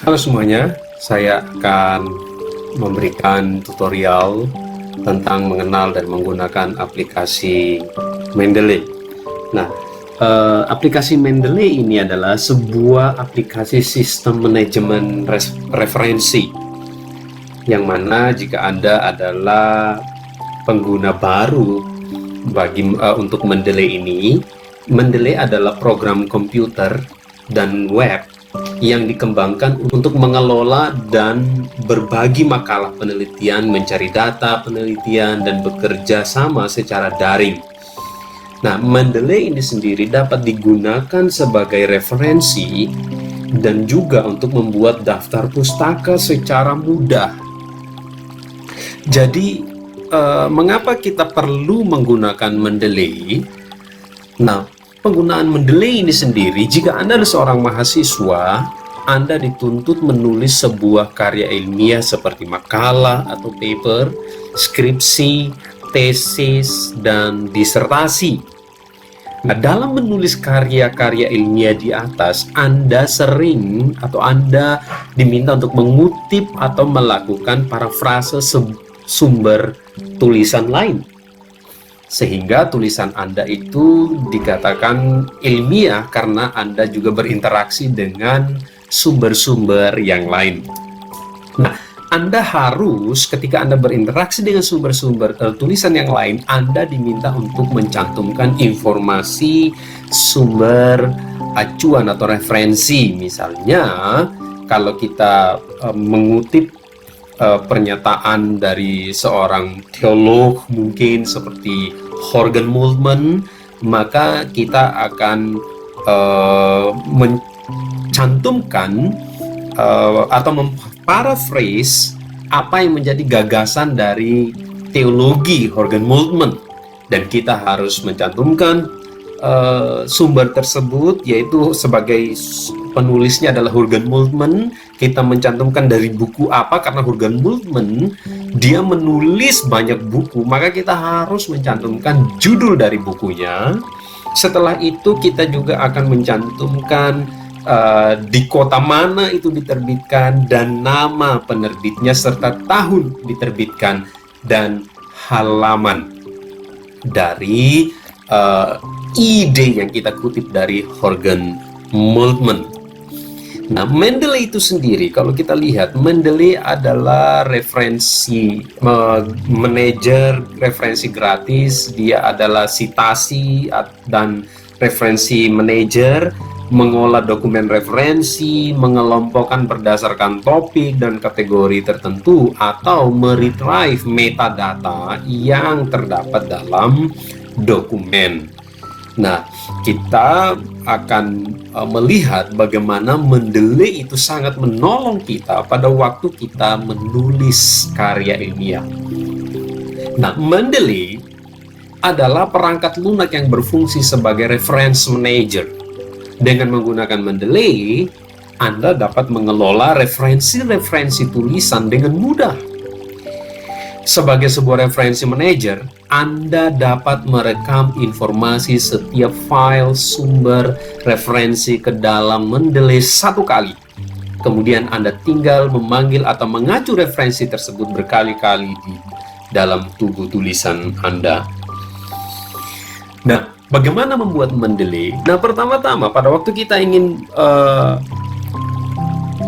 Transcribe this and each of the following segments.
Halo semuanya, saya akan memberikan tutorial tentang mengenal dan menggunakan aplikasi Mendeley. Nah, aplikasi Mendeley ini adalah sebuah aplikasi sistem manajemen referensi, yang mana jika Anda adalah pengguna baru untuk Mendeley ini, Mendeley adalah program komputer dan web yang dikembangkan untuk mengelola dan berbagi makalah penelitian, mencari data penelitian, dan bekerja sama secara daring. Nah, Mendeley ini sendiri dapat digunakan sebagai referensi dan juga untuk membuat daftar pustaka secara mudah. Jadi, mengapa kita perlu menggunakan Mendeley? Nah, penggunaan Mendeley ini sendiri, jika Anda adalah seorang mahasiswa, Anda dituntut menulis sebuah karya ilmiah seperti makalah atau paper, skripsi, tesis, dan disertasi. Nah, dalam menulis karya-karya ilmiah di atas, Anda sering atau Anda diminta untuk mengutip atau melakukan parafrase sumber tulisan lain, sehingga tulisan Anda itu dikatakan ilmiah karena Anda juga berinteraksi dengan sumber-sumber yang lain. Nah, Anda harus, ketika Anda berinteraksi dengan sumber-sumber tulisan yang lain, Anda diminta untuk mencantumkan informasi sumber acuan atau referensi. Misalnya, kalau kita mengutip pernyataan dari seorang teolog mungkin seperti Jürgen Moltmann, maka kita akan mencantumkan atau memparaphrase apa yang menjadi gagasan dari teologi Jürgen Moltmann, dan kita harus mencantumkan sumber tersebut, yaitu sebagai penulisnya adalah Jürgen Moltmann. Kita mencantumkan dari buku apa, karena Jürgen Moltmann dia menulis banyak buku, maka kita harus mencantumkan judul dari bukunya. Setelah itu kita juga akan mencantumkan di kota mana itu diterbitkan dan nama penerbitnya serta tahun diterbitkan dan halaman dari ide yang kita kutip dari Jürgen Moltmann. Nah, Mendeley itu sendiri, kalau kita lihat, Mendeley adalah referensi manajer referensi gratis. Dia adalah citasi dan referensi manajer, mengolah dokumen referensi, mengelompokkan berdasarkan topik dan kategori tertentu, atau meretrieve metadata yang terdapat dalam dokumen. Nah, kita akan melihat bagaimana Mendeley itu sangat menolong kita pada waktu kita menulis karya ilmiah. Nah, Mendeley adalah perangkat lunak yang berfungsi sebagai reference manager. Dengan menggunakan Mendeley, Anda dapat mengelola referensi-referensi tulisan dengan mudah. Sebagai sebuah referensi manager, Anda dapat merekam informasi setiap file sumber referensi ke dalam Mendeley satu kali. Kemudian Anda tinggal memanggil atau mengacu referensi tersebut berkali-kali di dalam tubuh tulisan Anda. Nah, bagaimana membuat Mendeley? Nah, pertama-tama pada waktu kita ingin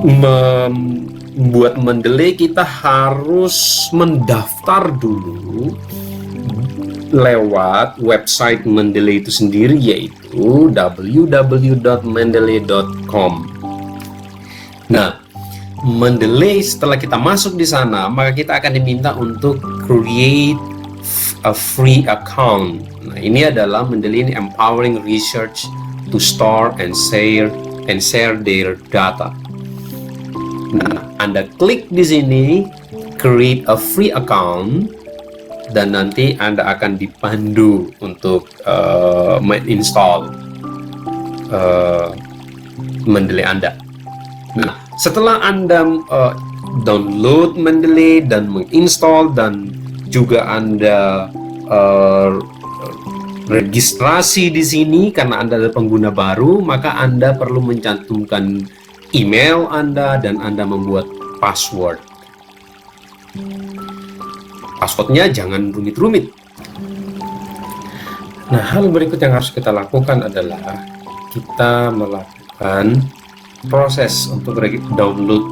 membuat Mendeley, kita harus mendaftar dulu lewat website Mendeley itu sendiri, yaitu www.mendeley.com. Nah, Mendeley, setelah kita masuk di sana, maka kita akan diminta untuk create a free account. Nah, ini adalah Mendeley empowering research to store and share their data. Nah, Anda klik di sini, create a free account, dan nanti Anda akan dipandu untuk menginstall Mendeley Anda. Nah, setelah Anda download Mendeley dan menginstall, dan juga Anda registrasi di sini karena Anda adalah pengguna baru, maka Anda perlu mencantumkan email Anda dan Anda membuat password. Passwordnya jangan rumit-rumit. Nah, hal berikut yang harus kita lakukan adalah kita melakukan proses untuk download,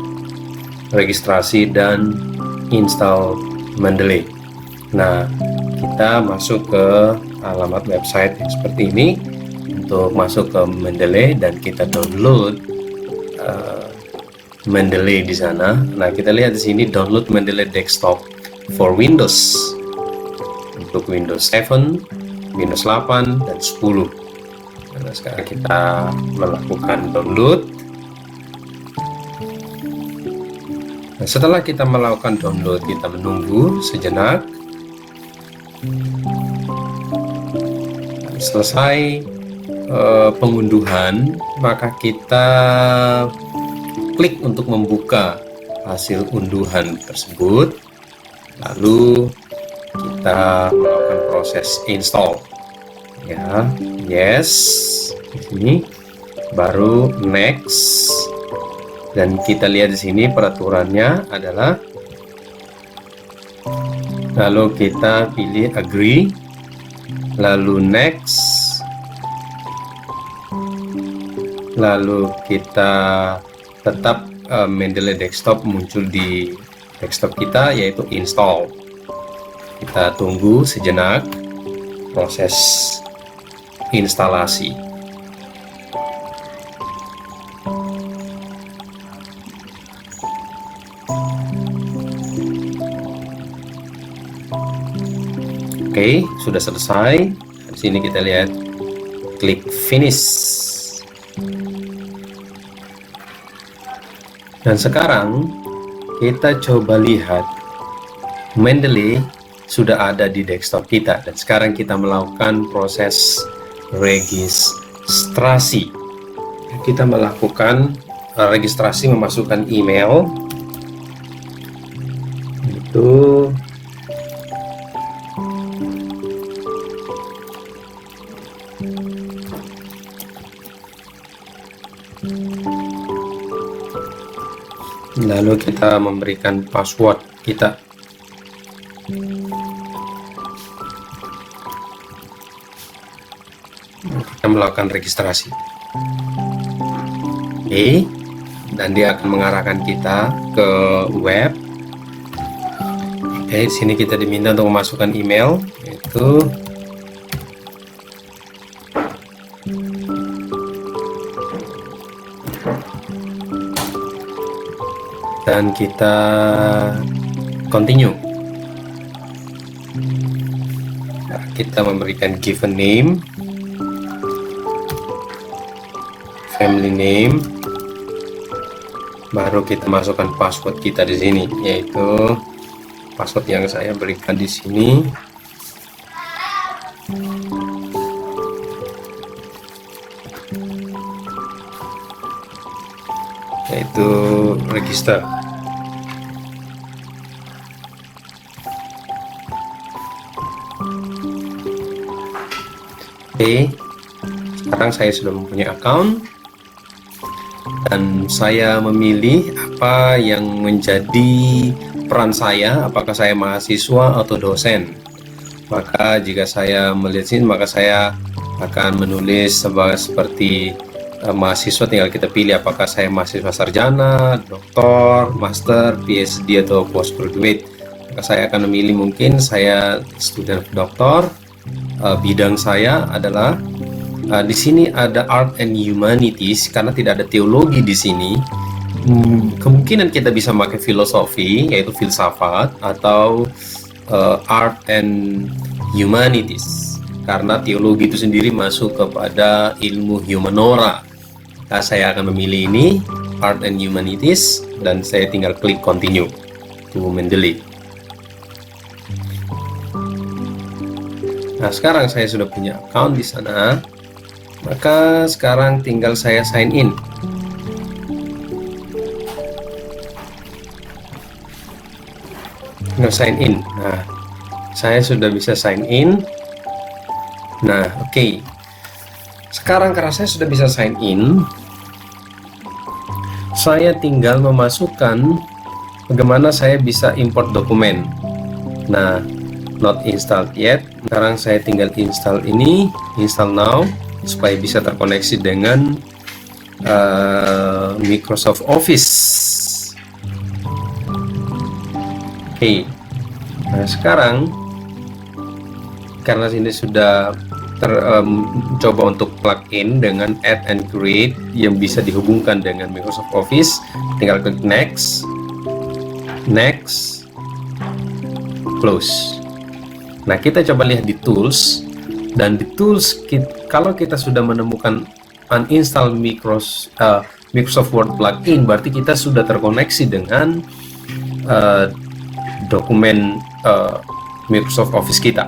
registrasi, dan install Mendeley. Nah, kita masuk ke alamat website yang seperti ini untuk masuk ke Mendeley dan kita download Mendeley di sana. Nah, kita lihat di sini download Mendeley desktop for Windows untuk Windows 7, Windows 8 dan 10. Nah, sekarang kita melakukan download. Nah, setelah kita melakukan download, kita menunggu sejenak. Selesai pengunduhan, maka kita klik untuk membuka hasil unduhan tersebut. Lalu kita melakukan proses install. Ya, yes. Di sini baru next. Dan kita lihat di sini peraturannya adalah, lalu kita pilih agree, lalu next, lalu kita tetap Mendeley desktop muncul di desktop kita, yaitu install. Kita tunggu sejenak proses instalasi. Oke, sudah selesai. Di sini kita lihat klik finish. Dan sekarang kita coba lihat Mendeley sudah ada di desktop kita, dan sekarang kita melakukan proses registrasi. Kita melakukan registrasi, memasukkan email itu. Lalu kita memberikan password kita. Kita melakukan registrasi. Oke, dan dia akan mengarahkan kita ke web. Oke, di sini kita diminta untuk memasukkan email, yaitu dan kita continue. Nah, kita memberikan given name, family name, baru kita masukkan password kita di sini, yaitu password yang saya berikan di sini. Yaitu register. Oke, sekarang saya sudah mempunyai account dan saya memilih apa yang menjadi peran saya, apakah saya mahasiswa atau dosen. Maka jika saya melihat sini, maka saya akan menulis seperti mahasiswa, tinggal kita pilih apakah saya mahasiswa sarjana, doktor, master, PhD atau postgraduate. Maka saya akan memilih mungkin saya student doktor. Bidang saya adalah di sini ada art and humanities karena tidak ada teologi di sini. Kemungkinan kita bisa pakai filosofi, yaitu filsafat, atau art and humanities karena teologi itu sendiri masuk kepada ilmu humanora. Nah, saya akan memilih ini art and humanities dan saya tinggal klik continue to Mendeley. Nah, sekarang saya sudah punya account di sana, maka sekarang tinggal saya sign in. Tinggal sign in. Nah, saya sudah bisa sign in. Nah, oke. Sekarang karena saya sudah bisa sign in, Saya tinggal memasukkan bagaimana saya bisa import dokumen. Nah, not installed yet. Sekarang saya tinggal install ini, install now, supaya bisa terkoneksi dengan Microsoft Office. Oke. Nah, sekarang karena ini sudah coba untuk plugin dengan add and create yang bisa dihubungkan dengan Microsoft Office, tinggal klik next, close. Nah, kita coba lihat di tools, dan di tools kalau kita sudah menemukan uninstall Microsoft Word plugin, berarti kita sudah terkoneksi dengan dokumen Microsoft Office kita.